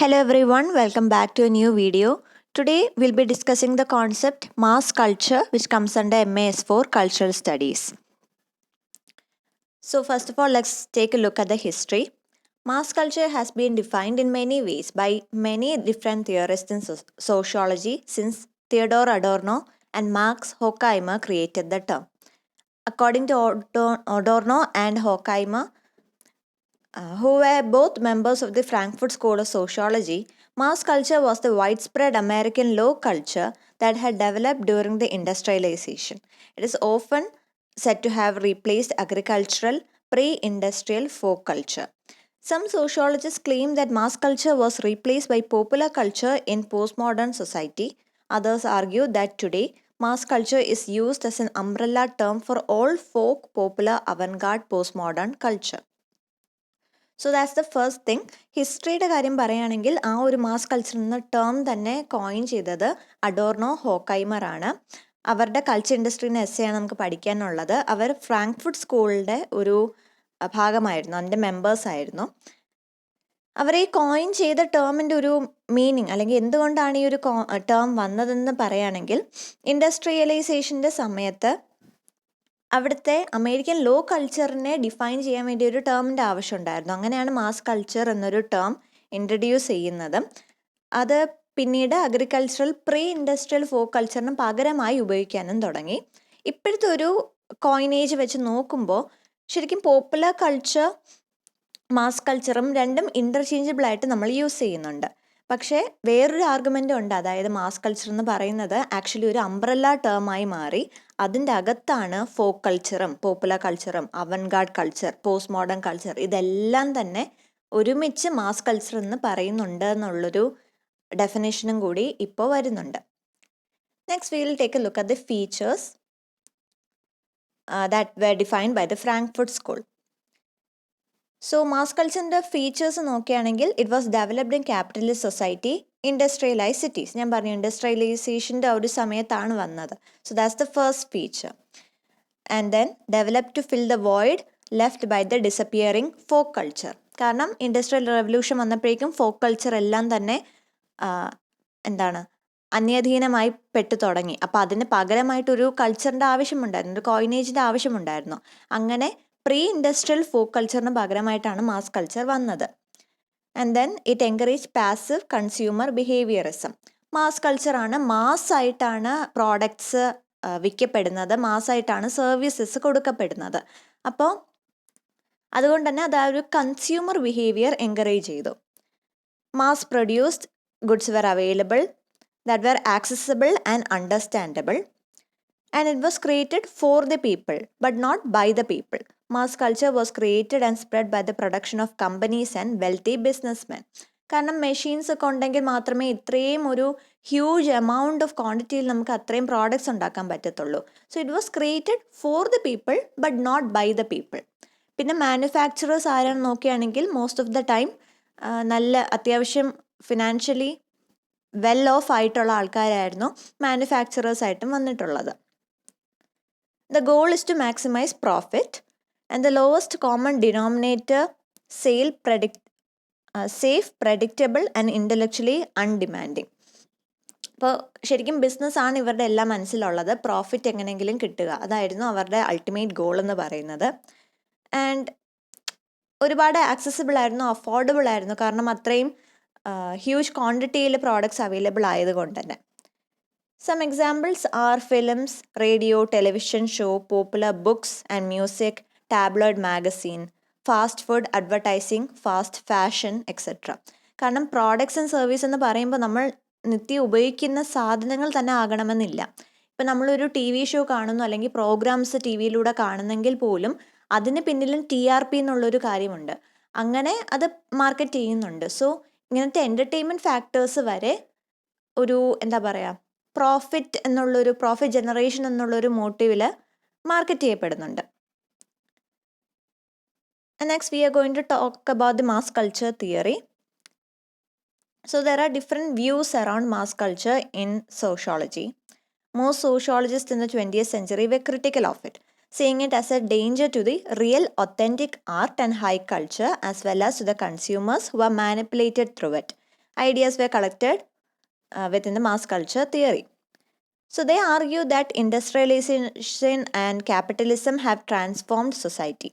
Hello everyone, welcome back to a new video. Today we'll be discussing the concept mass culture, which comes under MAS for Cultural Studies. So first of all, let's take a look at the history. Mass culture has been defined in many ways by many different theorists in sociology since Theodore Adorno and Max Horkheimer created the term. According to Adorno and Horkheimer, who were both members of the Frankfurt School of Sociology, mass culture was the widespread American low culture that had developed during the industrialization. It is often said to have replaced agricultural, pre-industrial folk culture. Some sociologists claim that mass culture was replaced by popular culture in postmodern society. Others argue that today, mass culture is used as an umbrella term for all folk, popular, avant-garde, postmodern culture. So that's the first thing. ഹിസ്റ്ററിയുടെ കാര്യം പറയുകയാണെങ്കിൽ ആ ഒരു mass culture എന്ന term തന്നെ coin ചെയ്തത് Adorno Horkheimer ആണ്. അവരുടെ കൾച്ചർ ഇൻഡസ്ട്രീന്ന് എസ്സെയാണ് നമുക്ക് പഠിക്കാനുള്ളത്. അവർ ഫ്രാങ്ക്ഫുർട്ട് സ്കൂളിൻ്റെ ഒരു ഭാഗമായിരുന്നു, അതിൻ്റെ മെമ്പേഴ്സ് ആയിരുന്നു. അവർ ഈ കോയിൻ ചെയ്ത ടേമിൻ്റെ ഒരു മീനിങ് അല്ലെങ്കിൽ എന്തുകൊണ്ടാണ് ഈ ഒരു ടേം വന്നതെന്ന് പറയുകയാണെങ്കിൽ ഇൻഡസ്ട്രിയലൈസേഷൻ്റെ സമയത്ത് അവിടുത്തെ അമേരിക്കൻ ലോ കൾച്ചറിനെ ഡിഫൈൻ ചെയ്യാൻ വേണ്ടി ഒരു ടേമിൻ്റെ ആവശ്യമുണ്ടായിരുന്നു. അങ്ങനെയാണ് മാസ് കൾച്ചർ എന്നൊരു ടേം ഇൻട്രൊഡ്യൂസ് ചെയ്യുന്നത്. അത് പിന്നീട് അഗ്രികൾച്ചറൽ പ്രീ ഇൻഡസ്ട്രിയൽ ഫോക്ക് കൾച്ചറിന് പകരമായി ഉപയോഗിക്കാനും തുടങ്ങി. ഇപ്പോഴത്തെ ഒരു കോയിനേജ് വെച്ച് നോക്കുമ്പോൾ ശരിക്കും പോപ്പുലർ കൾച്ചർ മാസ് കൾച്ചറും രണ്ടും ഇൻ്റർചേഞ്ചബിൾ ആയിട്ട് നമ്മൾ യൂസ് ചെയ്യുന്നുണ്ട്. പക്ഷേ വേറൊരു ആർഗ്യുമെൻ്റ് ഉണ്ട്, അതായത് മാസ് കൾച്ചർ എന്ന് പറയുന്നത് ആക്ച്വലി ഒരു അംബ്രല്ല ടേമായി മാറി അതിൻ്റെ അകത്താണ് ഫോക്ക് കൾച്ചറും പോപ്പുലർ കൾച്ചറും Avantgarde culture, post modern culture ഇതെല്ലാം തന്നെ ഒരുമിച്ച് മാസ് കൾച്ചർ എന്ന് പറയുന്നുണ്ട് എന്നുള്ളൊരു ഡെഫിനേഷനും കൂടി ഇപ്പോൾ വരുന്നുണ്ട്. Next we will take a look at the features that were defined by the Frankfurt school. So mass കൾച്ചറിൻ്റെ ഫീച്ചേഴ്സ് നോക്കുകയാണെങ്കിൽ it was developed in capitalist society, industrialise cities. ഞാൻ പറഞ്ഞു ഇൻഡസ്ട്രിയലൈസേഷൻ്റെ ഒരു സമയത്താണ് വന്നത്. So that's the first feature. And then develop to fill the void left by the disappearing folk culture. കാരണം industrial revolution വന്നപ്പോഴേക്കും ഫോക്ക് കൾച്ചർ എല്ലാം തന്നെ അന്യാധീനമായി പെട്ടു തുടങ്ങി. അപ്പോൾ അതിന് പകരമായിട്ടൊരു കൾച്ചറിൻ്റെ ആവശ്യമുണ്ടായിരുന്നു, ഒരു കോയിനേജിൻ്റെ ആവശ്യമുണ്ടായിരുന്നു. അങ്ങനെ പ്രീ ഇൻഡസ്ട്രിയൽ ഫോക്ക് കൾച്ചറിന് പകരമായിട്ടാണ് മാസ് കൾച്ചർ വന്നത്. And then it encourage passive consumer behaviourism. Mass കൾച്ചറാണ്, മാസ്സായിട്ടാണ് പ്രോഡക്ട്സ് വിൽക്കപ്പെടുന്നത്, മാസ്സായിട്ടാണ് സർവീസസ് കൊടുക്കപ്പെടുന്നത്. അപ്പോൾ അതുകൊണ്ട് തന്നെ അത് ആ ഒരു കൺസ്യൂമർ ബിഹേവിയർ എൻകറേജ് ചെയ്തു. Mass produced goods were available that were accessible and understandable, and it was created for the people but not by the people. Mass culture was created and spread by the production of companies and wealthy businessmen. കാരണം machines ഒക്കെ ഉണ്ടെങ്കിൽ മാത്രമേ ഇത്രയും ഒരു huge amount of ക്വാണ്ടിറ്റിയിൽ നമുക്ക് അത്രയും products ഉണ്ടാക്കാൻ പറ്റത്തുള്ളൂ. So it was created for the people but not by the people. പിന്നെ മാനുഫാക്ചറേഴ്സ് ആരാണെന്ന് നോക്കുകയാണെങ്കിൽ മോസ്റ്റ് ഓഫ് ദ ടൈം നല്ല അത്യാവശ്യം ഫിനാൻഷ്യലി വെൽ ഓഫ് ആയിട്ടുള്ള ആൾക്കാരായിരുന്നു മാനുഫാക്ചറേഴ്സ് ആയിട്ടും വന്നിട്ടുള്ളത്. The goal is to maximise profit and the lowest common denominator safe, predictable and intellectually undemanding. അപ്പോൾ ശരിക്കും ബിസിനസ്സാണ് ഇവരുടെ എല്ലാം മനസ്സിലുള്ളത്, പ്രോഫിറ്റ് എങ്ങനെയെങ്കിലും കിട്ടുക, അതായിരുന്നു അവരുടെ അൾട്ടിമേറ്റ് ഗോൾ എന്ന് പറയുന്നത്. ആൻഡ് ഒരുപാട് ആക്സസിബിൾ ആയിരുന്നു, അഫോർഡബിൾ ആയിരുന്നു, കാരണം അത്രയും ഹ്യൂജ് ക്വാണ്ടിറ്റിയിൽ പ്രോഡക്ട്സ് അവൈലബിൾ ആയതുകൊണ്ട് തന്നെ. Some examples are films, radio, television show, popular books and music, tabloid magazine, fast food advertising, fast fashion etcetera. കാരണം പ്രോഡക്ട്സ് ആൻഡ് സർവീസ് എന്ന് പറയുമ്പോൾ നമ്മൾ നിത്യം ഉപയോഗിക്കുന്ന സാധനങ്ങൾ തന്നെ ആകണമെന്നില്ല. ഇപ്പം നമ്മളൊരു ടി വി ഷോ കാണുന്നു അല്ലെങ്കിൽ പ്രോഗ്രാംസ് ടി വിയിലൂടെ കാണുന്നെങ്കിൽ പോലും അതിന് പിന്നിലും TRP എന്നുള്ളൊരു കാര്യമുണ്ട്. അങ്ങനെ അത് മാർക്കറ്റ് ചെയ്യുന്നുണ്ട്. സോ ഇങ്ങനത്തെ എൻ്റർടൈൻമെൻറ്റ് ഫാക്ടേഴ്സ് വരെ ഒരു പ്രോഫിറ്റ് ജനറേഷൻ എന്നുള്ളൊരു മോട്ടീവിൽ മാർക്കറ്റ് ചെയ്യപ്പെടുന്നുണ്ട്. Next we are going to talk about the mass culture theory. So there are different views around mass culture in sociology. Most sociologists in the 20th century were critical of it, seeing it as a danger to the real authentic art and high culture as well as to the consumers who are manipulated through it. ideas were collected within the mass culture theory. So they argue that industrialization and capitalism have transformed society.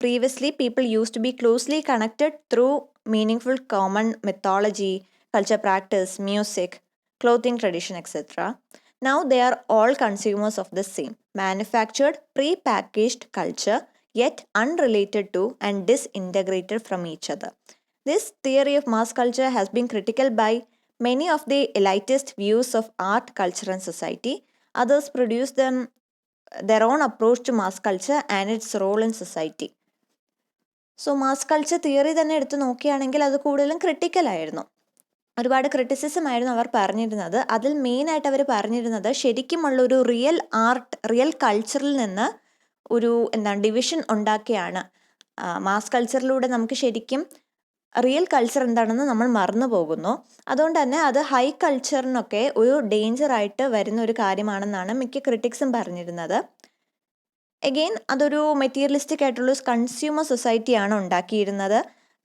Previously, people used to be closely connected through meaningful common mythology, culture practice, music, clothing tradition, etc. Now they are all consumers of the same manufactured, pre-packaged culture, yet unrelated to and disintegrated from each other. This theory of mass culture has been critical by many of the elitist views of art, culture, and society. Others produce their own approach to mass culture and its role in society. So mass culture theory തന്നെ എടുത്ത് നോക്കുകയാണെങ്കിൽ അത് കൂടുതലും ക്രിട്ടിക്കലായിരുന്നു. ഒരുപാട് criticism ആയിരുന്നു അവർ പറഞ്ഞിരുന്നത്. അതിൽ മെയിനായിട്ട് അവർ പറഞ്ഞിരുന്നത് ശരിക്കുമുള്ളൊരു റിയൽ ആർട്ട്, റിയൽ കൾച്ചറിൽ നിന്ന് ഒരു ഡിവിഷൻ ഉണ്ടാക്കിയാണ്. മാസ് കൾച്ചറിലൂടെ നമുക്ക് ശരിക്കും റിയൽ കൾച്ചർ എന്താണെന്ന് നമ്മൾ മറന്നു പോകുന്നു. അതുകൊണ്ട് തന്നെ അത് ഹൈ കൾച്ചറിനൊക്കെ ഒരു ഡേഞ്ചറായിട്ട് വരുന്ന ഒരു കാര്യമാണെന്നാണ് മിക്ക ക്രിറ്റിക്സും പറഞ്ഞിരുന്നത്. എഗെയിൻ അതൊരു മെറ്റീരിയലിസ്റ്റിക് ആയിട്ടുള്ള കൺസ്യൂമർ സൊസൈറ്റിയാണ് ഉണ്ടാക്കിയിരുന്നത്.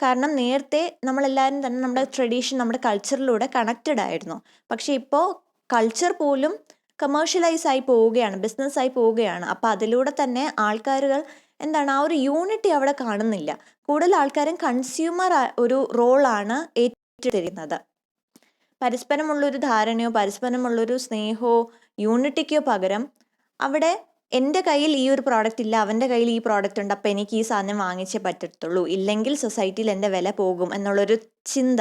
കാരണം നേരത്തെ നമ്മളെല്ലാവരും തന്നെ നമ്മുടെ ട്രഡീഷൻ, നമ്മുടെ കൾച്ചറിലൂടെ കണക്റ്റഡ് ആയിരുന്നു. പക്ഷേ ഇപ്പോൾ കൾച്ചർ പോലും കമേഴ്ഷ്യലൈസ് ആയി പോവുകയാണ്, ബിസിനസ്സായി പോവുകയാണ്. അപ്പോൾ അതിലൂടെ തന്നെ ആൾക്കാരുകൾ ആ ഒരു യൂണിറ്റി അവിടെ കാണുന്നില്ല. കൂടുതൽ ആൾക്കാരും കൺസ്യൂമർ ഒരു റോളാണ് ഏറ്റെടുത്തിരുന്നത്. പരസ്പരമുള്ളൊരു ധാരണയോ പരസ്പരമുള്ളൊരു സ്നേഹമോ യൂണിറ്റിക്കോ പകരം അവിടെ എൻ്റെ കയ്യിൽ ഈ ഒരു പ്രോഡക്റ്റ് ഇല്ല, അവൻ്റെ കയ്യിൽ ഈ പ്രോഡക്റ്റ് ഉണ്ട്, അപ്പോൾ എനിക്ക് ഈ സാധനം വാങ്ങിച്ചേ പറ്റത്തുള്ളൂ, ഇല്ലെങ്കിൽ സൊസൈറ്റിയിൽ എൻ്റെ വില പോകും എന്നുള്ളൊരു ചിന്ത,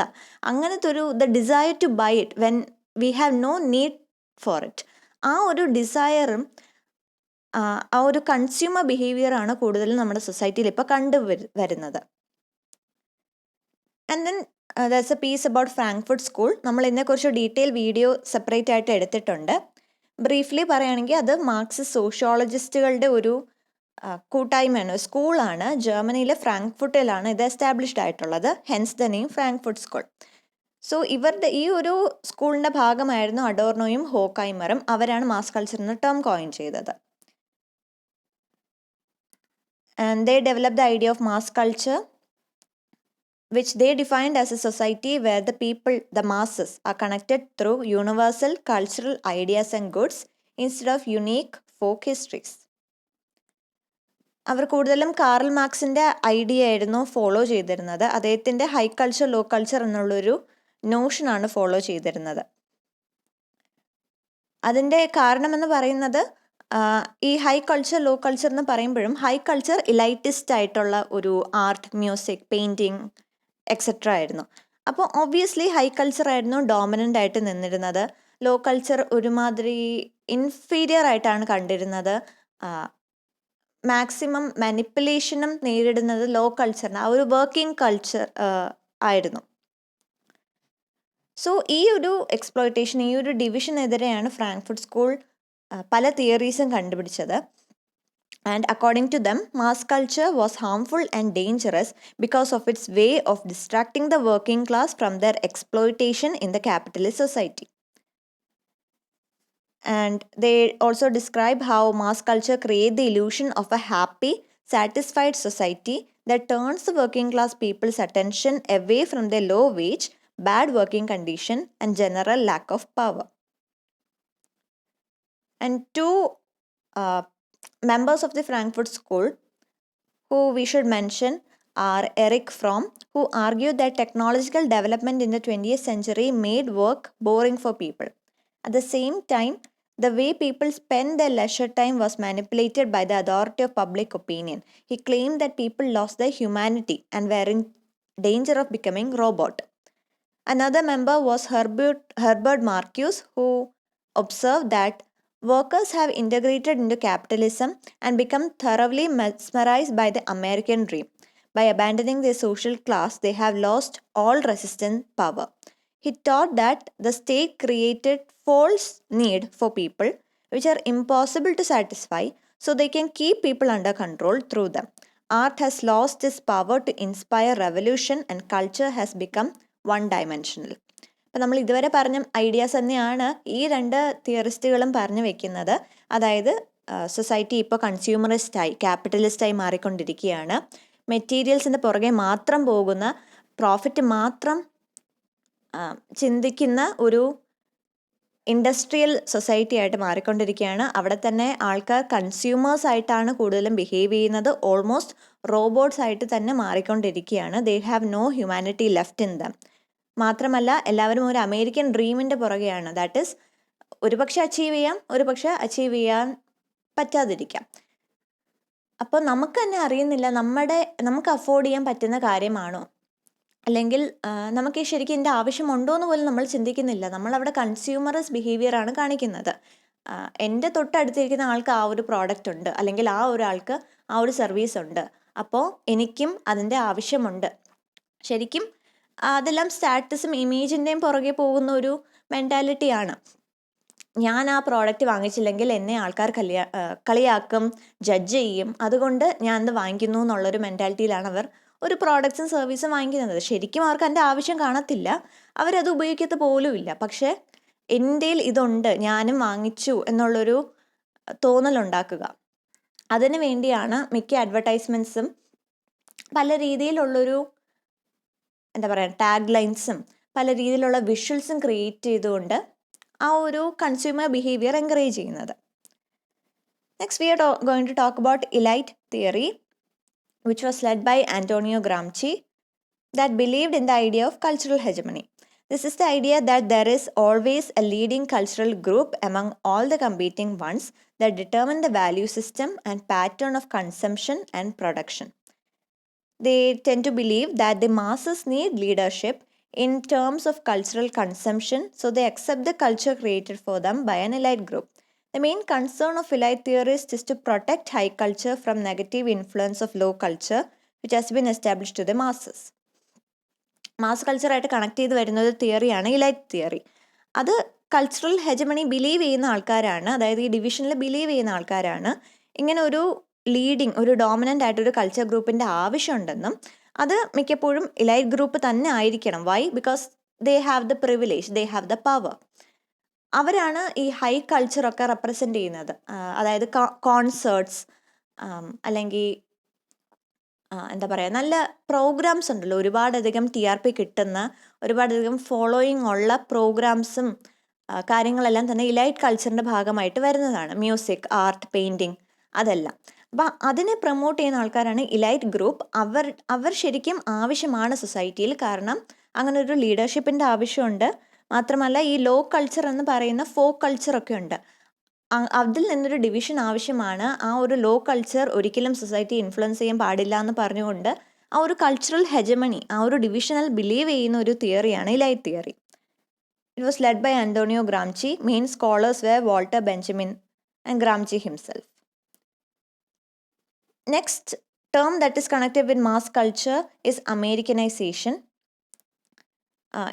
അങ്ങനത്തെ ഒരു desire to buy it when we have no need for it, ആ ഒരു ഡിസയറും ആ ഒരു കൺസ്യൂമർ ബിഹേവിയറാണ് കൂടുതലും നമ്മുടെ സൊസൈറ്റിയിൽ ഇപ്പോൾ വരുന്നത്. And then that's a piece about Frankfurt school. നമ്മൾ ഇതിനെക്കുറിച്ച് ഡീറ്റെയിൽ വീഡിയോ സെപ്പറേറ്റ് ആയിട്ട് എടുത്തിട്ടുണ്ട്. ബ്രീഫ്ലി പറയുകയാണെങ്കിൽ അത് മാർക്സിസ്റ്റ് സോഷ്യോളജിസ്റ്റുകളുടെ ഒരു കൂട്ടായ്മയാണ്, സ്കൂളാണ്. ജർമ്മനിയിലെ ഫ്രാങ്ക്ഫർട്ടിലാണ് ഇത് എസ്റ്റാബ്ലിഷ്ഡ് ആയിട്ടുള്ളത്. Hence the name Frankfurt school. So ഇവരുടെ ഈ ഒരു സ്കൂളിൻ്റെ ഭാഗമായിരുന്നു അഡോർണോയും ഹോക്കൈമറും. അവരാണ് മാസ് കൾച്ചർ എന്ന ടേം കോയിൻ ചെയ്തത്. And they develop the idea of mass culture, which they defined as a society where the people, the masses, are connected through universal cultural ideas and goods instead of unique folk histories. അവർ കൂടുതലും Karl മാർക്സിൻ്റെ idea ആയിരുന്നു follow ചെയ്തിരുന്നത്. അദ്ദേഹത്തിൻ്റെ high culture, low culture എന്നുള്ളൊരു നോഷനാണ് follow ചെയ്തിരുന്നത്. അതിൻ്റെ കാരണമെന്ന് പറയുന്നത് ഈ ഹൈ കൾച്ചർ, ലോ കൾച്ചർ എന്ന് പറയുമ്പോഴും ഹൈ കൾച്ചർ ഇലൈറ്റിസ്റ്റ് ആയിട്ടുള്ള ഒരു ആർട്ട്, മ്യൂസിക്, പെയിൻറ്റിങ് എക്സെട്ര ആയിരുന്നു. അപ്പോൾ ഒബ്വിയസ്ലി ഹൈ കൾച്ചർ ആയിരുന്നു ഡോമിനൻ്റ് ആയിട്ട് നിന്നിരുന്നത്. ലോ കൾച്ചർ ഒരുമാതിരി ഇൻഫീരിയർ ആയിട്ടാണ് കണ്ടിരുന്നത്. മാക്സിമം മാനിപ്പുലേഷനും നേരിടുന്നത് ലോ കൾച്ചറിന്, ആ ഒരു വർക്കിംഗ് കൾച്ചർ ആയിരുന്നു. സോ ഈ ഒരു എക്സ്പ്ലോയിറ്റേഷൻ, ഈ ഒരു ഡിവിഷനെതിരെയാണ് ഫ്രാങ്ക്ഫർട്ട് സ്കൂൾ പല തിയറീസും കണ്ടുപിടിച്ചത്. And according to them, mass culture was harmful and dangerous because of its way of distracting the working class from their exploitation in the capitalist society. And they also describe how mass culture creates the illusion of a happy, satisfied society that turns the working class people's attention away from their low wage, bad working condition, and general lack of power. And two members of the Frankfurt School who we should mention are Erich Fromm, who argued that technological development in the 20th century made work boring for people. At the same time, the way people spend their leisure time was manipulated by the authority of public opinion. He claimed that people lost their humanity and were in danger of becoming robot. Another member was Herbert Marcuse, who observed that workers have integrated into capitalism and become thoroughly mesmerized by the American dream. By abandoning their social class, they have lost all resistance power. He taught that the state created false need for people which are impossible to satisfy, so they can keep people under control through them. Art has lost its power to inspire revolution and culture has become one-dimensional. അപ്പം നമ്മൾ ഇതുവരെ പറഞ്ഞ ideas തന്നെയാണ് ഈ രണ്ട് തിയറിസ്റ്റുകളും പറഞ്ഞു വെക്കുന്നത്. അതായത് സൊസൈറ്റി ഇപ്പോൾ കൺസ്യൂമറിസ്റ്റായി, ക്യാപിറ്റലിസ്റ്റായി മാറിക്കൊണ്ടിരിക്കുകയാണ്. മെറ്റീരിയൽസിൻ്റെ പുറകെ മാത്രം പോകുന്ന, പ്രോഫിറ്റ് മാത്രം ചിന്തിക്കുന്ന ഒരു ഇൻഡസ്ട്രിയൽ സൊസൈറ്റി ആയിട്ട് മാറിക്കൊണ്ടിരിക്കുകയാണ്. അവിടെ തന്നെ ആൾക്കാർ കൺസ്യൂമേഴ്സ് ആയിട്ടാണ് കൂടുതലും ബിഹേവ് ചെയ്യുന്നത്. ഓൾമോസ്റ്റ് റോബോട്ട്സ് ആയിട്ട് തന്നെ മാറിക്കൊണ്ടിരിക്കുകയാണ്. They have no humanity left in them. മാത്രമല്ല എല്ലാവരും ഒരു അമേരിക്കൻ ഡ്രീമിൻ്റെ പുറകെയാണ്. ദാറ്റ് ഈസ് ഒരുപക്ഷെ അച്ചീവ് ചെയ്യാം, ഒരുപക്ഷെ അച്ചീവ് ചെയ്യാൻ പറ്റാതിരിക്കാം. അപ്പോൾ നമുക്ക് തന്നെ അറിയുന്നില്ല നമുക്ക് അഫോർഡ് ചെയ്യാൻ പറ്റുന്ന കാര്യമാണോ, അല്ലെങ്കിൽ നമുക്ക് ശരിക്കും ഇതിൻ്റെ ആവശ്യമുണ്ടോ എന്ന് പോലും നമ്മൾ ചിന്തിക്കുന്നില്ല. നമ്മളവിടെ കൺസ്യൂമറസ് ബിഹേവിയറാണ് കാണിക്കുന്നത്. എൻ്റെ തൊട്ടടുത്തിരിക്കുന്ന ആൾക്ക് ആ ഒരു പ്രോഡക്റ്റ് ഉണ്ട്, അല്ലെങ്കിൽ ആ ഒരാൾക്ക് ആ ഒരു സർവീസ് ഉണ്ട്, അപ്പോൾ എനിക്കും അതിൻ്റെ ആവശ്യമുണ്ട്. ശരിക്കും അതെല്ലാം സ്റ്റാറ്റസും ഇമേജിൻ്റെയും പുറകെ പോകുന്ന ഒരു മെൻറ്റാലിറ്റിയാണ്. ഞാൻ ആ പ്രോഡക്റ്റ് വാങ്ങിച്ചില്ലെങ്കിൽ എന്നെ ആൾക്കാർ കളിയാക്കും, ജഡ്ജ് ചെയ്യും, അതുകൊണ്ട് ഞാൻ അത് വാങ്ങിക്കുന്നു എന്നുള്ളൊരു മെൻറ്റാലിറ്റിയിലാണ് അവർ ഒരു പ്രോഡക്ട്സും സർവീസും വാങ്ങിക്കുന്നത്. ശരിക്കും അവർക്ക് അതിൻ്റെ ആവശ്യം കാണത്തില്ല, അവരത് ഉപയോഗിക്കത്ത് പോലുമില്ല. പക്ഷേ എൻ്റെയിൽ ഇതുണ്ട്, ഞാനും വാങ്ങിച്ചു എന്നുള്ളൊരു തോന്നലുണ്ടാക്കുക. അതിന് വേണ്ടിയാണ് മിക്ക അഡ്വർടൈസ്മെൻറ്റ്സും പല രീതിയിലുള്ളൊരു എന്താ പറയുക ടാഗ് ലൈൻസും പല രീതിയിലുള്ള വിഷ്വൽസും ക്രിയേറ്റ് ചെയ്തുകൊണ്ട് ആ ഒരു കൺസ്യൂമർ ബിഹേവിയർ എൻകറേജ് ചെയ്യുന്നത്. Next we are going to talk about elite theory, which was led by Antonio Gramsci, that believed in the idea of cultural hegemony. This is the idea that there is always a leading cultural group among all the competing ones that determine the value system and pattern of consumption and production. They tend to believe that the masses need leadership in terms of cultural consumption, so they accept the culture created for them by an elite group. The main concern of elite theorists is to protect high culture from negative influence of low culture, which has been established to the masses. Mass കൾച്ചറായിട്ട് connect ചെയ്ത് വരുന്ന ഒരു തിയറിയാണ് elite theory. അത് cultural hegemony believe ചെയ്യുന്ന ആൾക്കാരാണ്, അതായത് ഈ ഡിവിഷനിൽ ബിലീവ് ചെയ്യുന്ന ആൾക്കാരാണ് ഇങ്ങനെ ഒരു ലീഡിങ്, ഒരു ഡോമിനൻ്റ് ആയിട്ടൊരു കൾച്ചർ ഗ്രൂപ്പിൻ്റെ ആവശ്യമുണ്ടെന്നും അത് മിക്കപ്പോഴും ഇലൈറ്റ് ഗ്രൂപ്പ് തന്നെ ആയിരിക്കണം. Why? Because they have the privilege, they have the power. അവരാണ് ഈ ഹൈ കൾച്ചറൊക്കെ റെപ്രസെൻ്റ് ചെയ്യുന്നത്. അതായത് കോൺസേർട്സ് അല്ലെങ്കിൽ എന്താ പറയുക, നല്ല പ്രോഗ്രാംസ് ഉണ്ടല്ലോ, ഒരുപാടധികം TRP കിട്ടുന്ന, ഒരുപാടധികം ഫോളോയിങ് ഉള്ള പ്രോഗ്രാംസും കാര്യങ്ങളെല്ലാം തന്നെ ഇലൈറ്റ് കൾച്ചറിൻ്റെ ഭാഗമായിട്ട് വരുന്നതാണ്. മ്യൂസിക്, ആർട്ട്, പെയിൻറ്റിങ്, അതെല്ലാം. അപ്പം അതിനെ പ്രൊമോട്ട് ചെയ്യുന്ന ആൾക്കാരാണ് ഇലൈറ്റ് ഗ്രൂപ്പ്. അവർ ശരിക്കും ആവശ്യമാണ് സൊസൈറ്റിയിൽ, കാരണം അങ്ങനെ ഒരു ലീഡർഷിപ്പിൻ്റെ ആവശ്യമുണ്ട്. മാത്രമല്ല ഈ ലോ കൾച്ചർ എന്ന് പറയുന്ന ഫോക്ക് കൾച്ചറൊക്കെ ഉണ്ട്, അതിൽ നിന്നൊരു ഡിവിഷൻ ആവശ്യമാണ്. ആ ഒരു ലോ കൾച്ചർ ഒരിക്കലും സൊസൈറ്റി ഇൻഫ്ലുവൻസ് ചെയ്യാൻ പാടില്ല എന്ന് പറഞ്ഞുകൊണ്ട് ആ ഒരു കൾച്ചറൽ ഹെജമണി, ആ ഒരു ഡിവിഷണൽ ബിലീവ് ചെയ്യുന്ന ഒരു തിയറിയാണ് elite theory. It was led by Antonio Gramsci. Main scholars were Walter Benjamin and Gramsci himself. Next term that is connected with mass culture is Americanisation.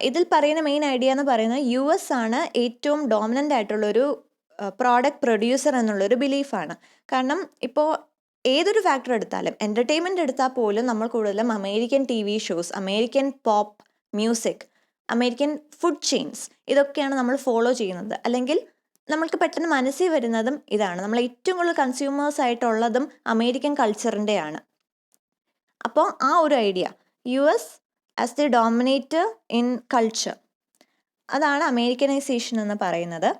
ഇതിൽ പറയുന്ന മെയിൻ ഐഡിയ എന്ന് പറയുന്നത് US ആണ് ഏറ്റവും dominant ആയിട്ടുള്ളൊരു പ്രോഡക്റ്റ് പ്രൊഡ്യൂസർ എന്നുള്ളൊരു ബിലീഫാണ്. കാരണം ഇപ്പോൾ ഏതൊരു ഫാക്ടർ എടുത്താലും, എൻ്റർടൈൻമെൻറ്റ് എടുത്താൽ പോലും നമ്മൾ കൂടുതലും American TV shows, American pop music, American food chains, ഇതൊക്കെയാണ് നമ്മൾ ഫോളോ ചെയ്യുന്നത്. അല്ലെങ്കിൽ നമ്മൾക്ക് പെട്ടെന്ന് മനസ്സിൽ വരുന്നതും ഇതാണ്. നമ്മൾ ഏറ്റവും കൂടുതൽ കൺസ്യൂമേഴ്സ് ആയിട്ടുള്ളതും അമേരിക്കൻ കൾച്ചറിൻ്റെയാണ്. അപ്പോൾ ആ ഒരു idea, US as the dominator in culture, അതാണ് അമേരിക്കനൈസേഷൻ എന്ന് പറയുന്നത്.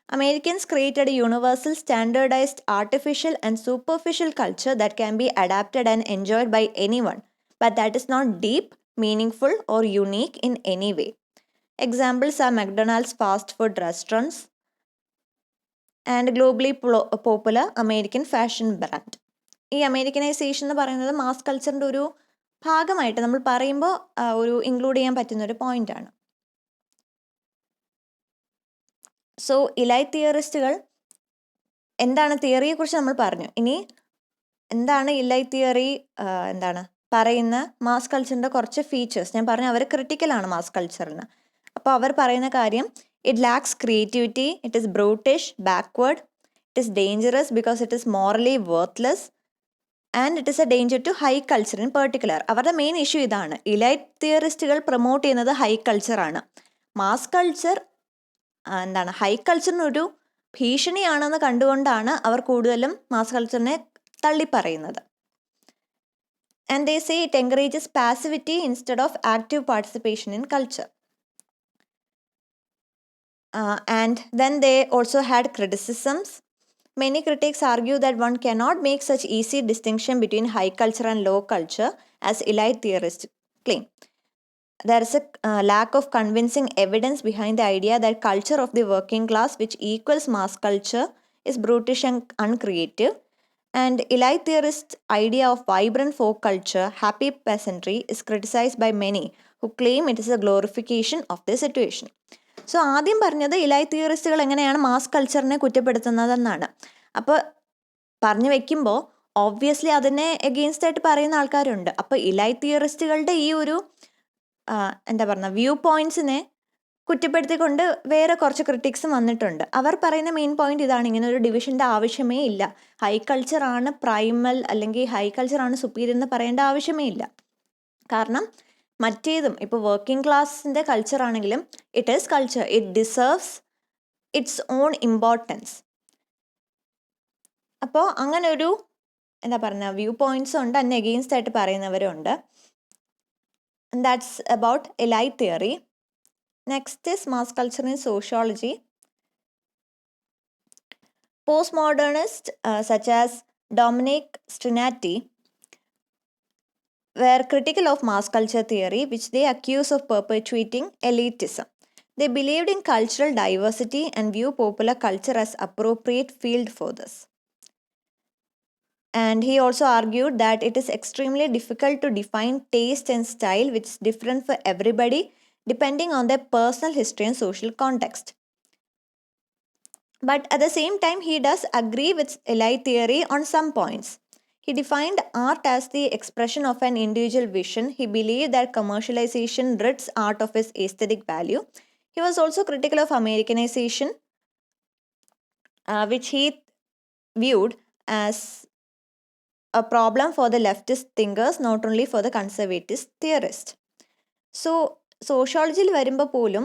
Americans created a universal, standardized, artificial and superficial culture that can be adapted and enjoyed by anyone, but that is not deep, meaningful or unique in any way. Examples are McDonald's fast food restaurants and globally popular American fashion brand. ഈ അമേരിക്കനൈസേഷൻ എന്ന് പറയുന്നത് mass കൾച്ചറിൻ്റെ ഒരു ഭാഗമായിട്ട് നമ്മൾ പറയുമ്പോൾ ഒരു include ചെയ്യാൻ പറ്റുന്നൊരു പോയിൻ്റാണ്. സോ ഇലൈറ്റ് തിയറിസ്റ്റുകൾ എന്താണ്, തിയറിയെക്കുറിച്ച് നമ്മൾ പറഞ്ഞു. ഇനി എന്താണ് ഇലൈറ്റ് തിയറി പറയുന്ന മാസ് കൾച്ചറിൻ്റെ കുറച്ച് ഫീച്ചേഴ്സ് ഞാൻ പറഞ്ഞു. അവർ ക്രിട്ടിക്കലാണ് മാസ് കൾച്ചറിന്. അപ്പോൾ അവർ പറയുന്ന കാര്യം, it lacks creativity, it is brutish, backward, it is dangerous because it is morally worthless and it is a danger to high culture in particular. അവരുടെ മെയിൻ ഇഷ്യൂ ഇതാണ്. ഇലൈറ്റ് തിയറിസ്റ്റുകൾ പ്രൊമോട്ട് ചെയ്യുന്നത് ഹൈ കൾച്ചറാണ്. മാസ് കൾച്ചർ ഹൈ കൾച്ചറിനൊരു ഭീഷണിയാണെന്ന് കണ്ടുകൊണ്ടാണ് അവർ കൂടുതലും മാസ് കൾച്ചറിനെ തള്ളിപ്പറയുന്നത്. And they say it encourages passivity instead of active participation in culture. And then they also had criticisms. Many critics argue that one cannot make such easy distinction between high culture and low culture as elite theorists claim. There is a lack of convincing evidence behind the idea that culture of the working class, which equals mass culture, is brutish and uncreative. And elite theorists' idea of vibrant folk culture, happy peasantry, is criticized by many who claim it is a glorification of the situation. So ആദ്യം പറഞ്ഞത് elite തിയറിസ്റ്റുകൾ എങ്ങനെയാണ് mass കൾച്ചറിനെ കുറ്റപ്പെടുത്തുന്നതെന്നാണ്. അപ്പോൾ പറഞ്ഞു വെക്കുമ്പോൾ obviously അതിനെ against ആയിട്ട് പറയുന്ന ആൾക്കാരുണ്ട്. അപ്പോൾ ഇലൈറ്റ് തിയറിസ്റ്റുകളുടെ ഈ ഒരു എന്താ പറയുക വ്യൂ പോയിന്റ്സിനെ കുറ്റപ്പെടുത്തിക്കൊണ്ട് വേറെ കുറച്ച് ക്രിറ്റിക്സും വന്നിട്ടുണ്ട്. അവർ പറയുന്ന മെയിൻ പോയിന്റ് ഇതാണ്, ഇങ്ങനെ ഒരു ഡിവിഷൻ്റെ ആവശ്യമേ ഇല്ല, ഹൈ കൾച്ചറാണ് പ്രൈമൽ അല്ലെങ്കിൽ ഹൈ കൾച്ചറാണ് സുപ്പീരിയർ എന്ന് പറയേണ്ട ആവശ്യമേ ഇല്ല. കാരണം മറ്റേതും ഇപ്പോൾ വർക്കിംഗ് ക്ലാസ്സിൻ്റെ കൾച്ചർ ആണെങ്കിലും it is culture, it deserves it's on importance. അപ്പോൾ അങ്ങനെ ഒരു എന്താ പറയുക വ്യൂ പോയിന്റ്സും ഉണ്ട്, അതിന് എഗെയിൻസ്റ്റ് ആയിട്ട് പറയുന്നവരും ഉണ്ട്. That's about elite theory. Next is mass culture in sociology. Postmodernists such as Dominic Strinati were critical of mass culture theory, which they accuse of perpetuating elitism. They believed in cultural diversity and view popular culture as appropriate field for this. And he also argued that it is extremely difficult to define taste and style, which is different for everybody depending on their personal history and social context. But at the same time, he does agree with elite theory on some points. He defined art as the expression of an individual vision. He believed that commercialization rids art of its aesthetic value. He was also critical of Americanization, which he viewed as a problem for the leftist thinkers, not only for the conservative theorists. So, സോഷ്യോളജിയിൽ വരുമ്പോൾ പോലും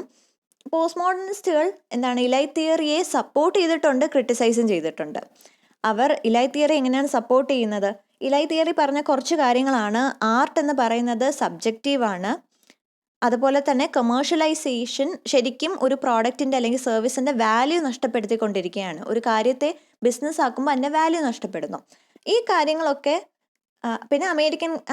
post മോഡേണിസ്റ്റുകൾ എന്താണ് elite തിയറിയെ support ചെയ്തിട്ടുണ്ട്, ക്രിട്ടിസൈസും ചെയ്തിട്ടുണ്ട്. അവർ elite theory എങ്ങനെയാണ് support ചെയ്യുന്നത്? Elite theory പറഞ്ഞ കുറച്ച് കാര്യങ്ങളാണ്. ആർട്ട് എന്ന് പറയുന്നത് സബ്ജക്റ്റീവാണ്. അതുപോലെ തന്നെ കമേഴ്ഷ്യലൈസേഷൻ ശരിക്കും ഒരു പ്രോഡക്റ്റിൻ്റെ അല്ലെങ്കിൽ സർവീസിൻ്റെ വാല്യൂ നഷ്ടപ്പെടുത്തിക്കൊണ്ടിരിക്കുകയാണ്. ഒരു കാര്യത്തെ ബിസിനസ് ആക്കുമ്പോൾ അതിൻ്റെ വാല്യൂ നഷ്ടപ്പെടുന്നു. ഈ കാര്യങ്ങളൊക്കെ പിന്നെ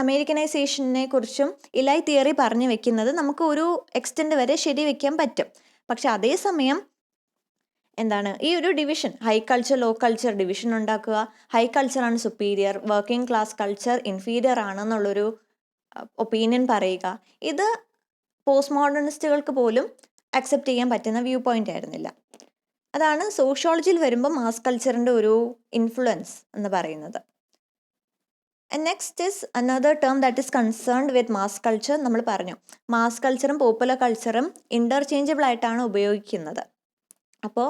അമേരിക്കനൈസേഷനെ കുറിച്ചും ഇലൈറ്റ് തിയറി പറഞ്ഞു വെക്കുന്നത് നമുക്ക് ഒരു എക്സ്റ്റെൻഡ് വരെ ശരി വെക്കാൻ പറ്റും. പക്ഷെ അതേസമയം എന്താണ് ഈ ഒരു division, high culture low culture division ഉണ്ടാക്കുക, ഹൈ കൾച്ചറാണ് superior, working class culture inferior ആണെന്നുള്ളൊരു ഒപ്പീനിയൻ പറയുക, ഇത് പോസ്റ്റ് മോഡേണിസ്റ്റുകൾക്ക് പോലും അക്സെപ്റ്റ് ചെയ്യാൻ പറ്റുന്ന വ്യൂ പോയിന്റ് ആയിരുന്നില്ല. അതാണ് സോഷ്യോളജിയിൽ വരുമ്പോൾ മാസ് കൾച്ചറിൻ്റെ ഒരു ഇൻഫ്ലുവൻസ് എന്ന് പറയുന്നത്. And next is another term that is concerned with mass culture. നമ്മൾ പറഞ്ഞു മാസ് കൾച്ചറും പോപ്പുലർ കൾച്ചറും ഇൻ്റർചേഞ്ചബിൾ ആയിട്ടാണ് ഉപയോഗിക്കുന്നത്. അപ്പോൾ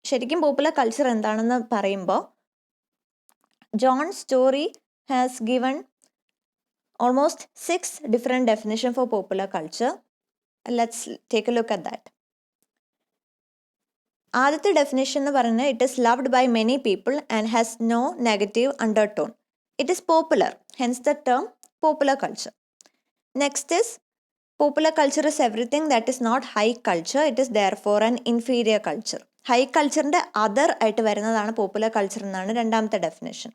ശരിക്കും പോപ്പുലർ കൾച്ചർ എന്താണെന്ന് പറയുമ്പോൾ John story has given almost 6 different definition for popular culture. Let's take a look at that. ആദ്യത്തെ ഡെഫിനേഷൻ എന്ന് പറയുന്നത് it is loved by many people and has no negative undertone. It is popular, hence the term popular culture. Next is popular culture is everything that is not high culture. It is therefore an inferior culture. High കൾച്ചറിൻ്റെ other ആയിട്ട് വരുന്നതാണ് popular culture എന്നാണ് രണ്ടാമത്തെ definition.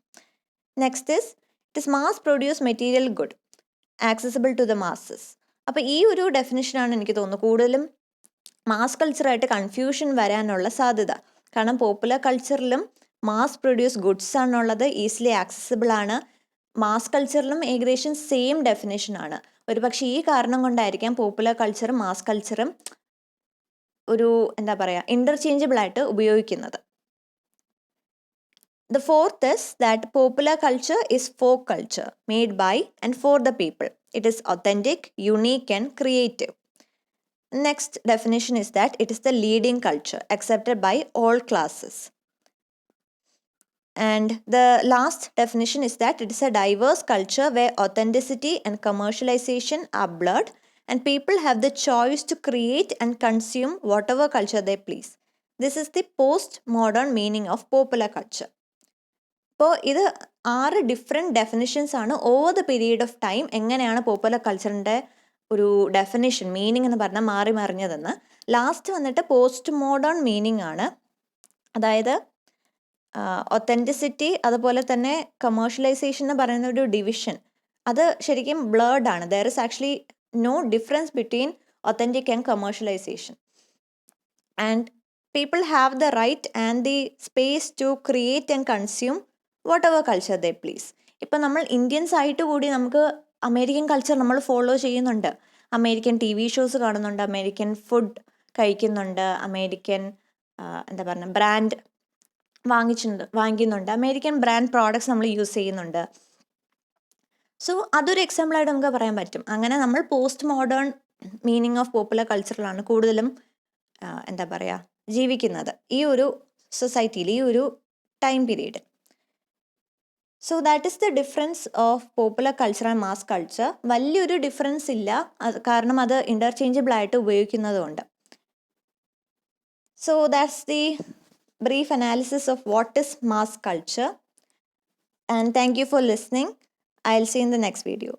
Next is it is mass produce material good accessible to the masses. അപ്പോൾ ഈ ഒരു ഡെഫിനേഷനാണ് എനിക്ക് തോന്നുന്നു കൂടുതലും മാസ് കൾച്ചറായിട്ട് കൺഫ്യൂഷൻ വരാനുള്ള സാധ്യത. കാരണം പോപ്പുലർ കൾച്ചറിലും മാസ് പ്രൊഡ്യൂസ് ഗുഡ്സ് ആണുള്ളത്, ഈസിലി ആക്സസിബിൾ ആണ്. മാസ് കൾച്ചറിലും ഏകദേശം സെയിം ഡെഫിനേഷൻ ആണ്. ഒരു പക്ഷേ ഈ കാരണം കൊണ്ടായിരിക്കാം പോപ്പുലർ കൾച്ചറും മാസ് കൾച്ചറും ഒരു എന്താ പറയുക ഇൻ്റർചേഞ്ചബിൾ ആയിട്ട് ഉപയോഗിക്കുന്നത്. The fourth is that popular culture is folk culture made by and for the people. It is authentic, unique and creative. Next definition is that it is the leading culture accepted by all classes. And the last definition is that it is a diverse culture where authenticity and commercialization are blurred and people have the choice to create and consume whatever culture they please. This is the post-modern meaning of popular culture. അപ്പോൾ ഇത് 6 different definitions ആണ് over the period of time എങ്ങനെയാണ് popular കൾച്ചറിൻ്റെ ഒരു definition meaning എന്ന് പറഞ്ഞാൽ മാറി മറിഞ്ഞതെന്ന്. Last വന്നിട്ട് post modern meaning ആണ്. അതായത് ഒത്തൻറ്റിസിറ്റി അതുപോലെ തന്നെ കമേഴ്ഷ്യലൈസേഷൻ എന്ന് പറയുന്ന ഒരു ഡിവിഷൻ അത് ശരിക്കും ബ്ലേർഡ് ആണ്. There is actually no difference between authentic and commercialisation. And people have the right and the space to create and consume whatever culture they please. ഇപ്പം നമ്മൾ ഇന്ത്യൻസ് ആയിട്ട് കൂടി നമുക്ക് അമേരിക്കൻ കൾച്ചർ നമ്മൾ ഫോളോ ചെയ്യുന്നുണ്ട്. അമേരിക്കൻ ടി വി ഷോസ് കാണുന്നുണ്ട്, American food കഴിക്കുന്നുണ്ട്, American എന്താ പറയുക ബ്രാൻഡ് വാങ്ങിക്കുന്നുണ്ട്, അമേരിക്കൻ ബ്രാൻഡ് പ്രോഡക്ട്സ് നമ്മൾ യൂസ് ചെയ്യുന്നുണ്ട്. സോ അതൊരു എക്സാമ്പിളായിട്ട് നമുക്ക് പറയാൻ പറ്റും. അങ്ങനെ നമ്മൾ post modern meaning of popular കൾച്ചറിലാണ് കൂടുതലും എന്താ പറയുക ജീവിക്കുന്നത് ഈ ഒരു സൊസൈറ്റിയിൽ, ഈ ഒരു time period. So that is the difference of popular culture and mass culture. വലിയൊരു ഡിഫറൻസ് ഇല്ല, കാരണം അത് ഇൻ്റർചേഞ്ചബിൾ ആയിട്ട് ഉപയോഗിക്കുന്നതുകൊണ്ട്. So that's the brief analysis of what is mass culture. And thank you for listening. I'll see you in the next video.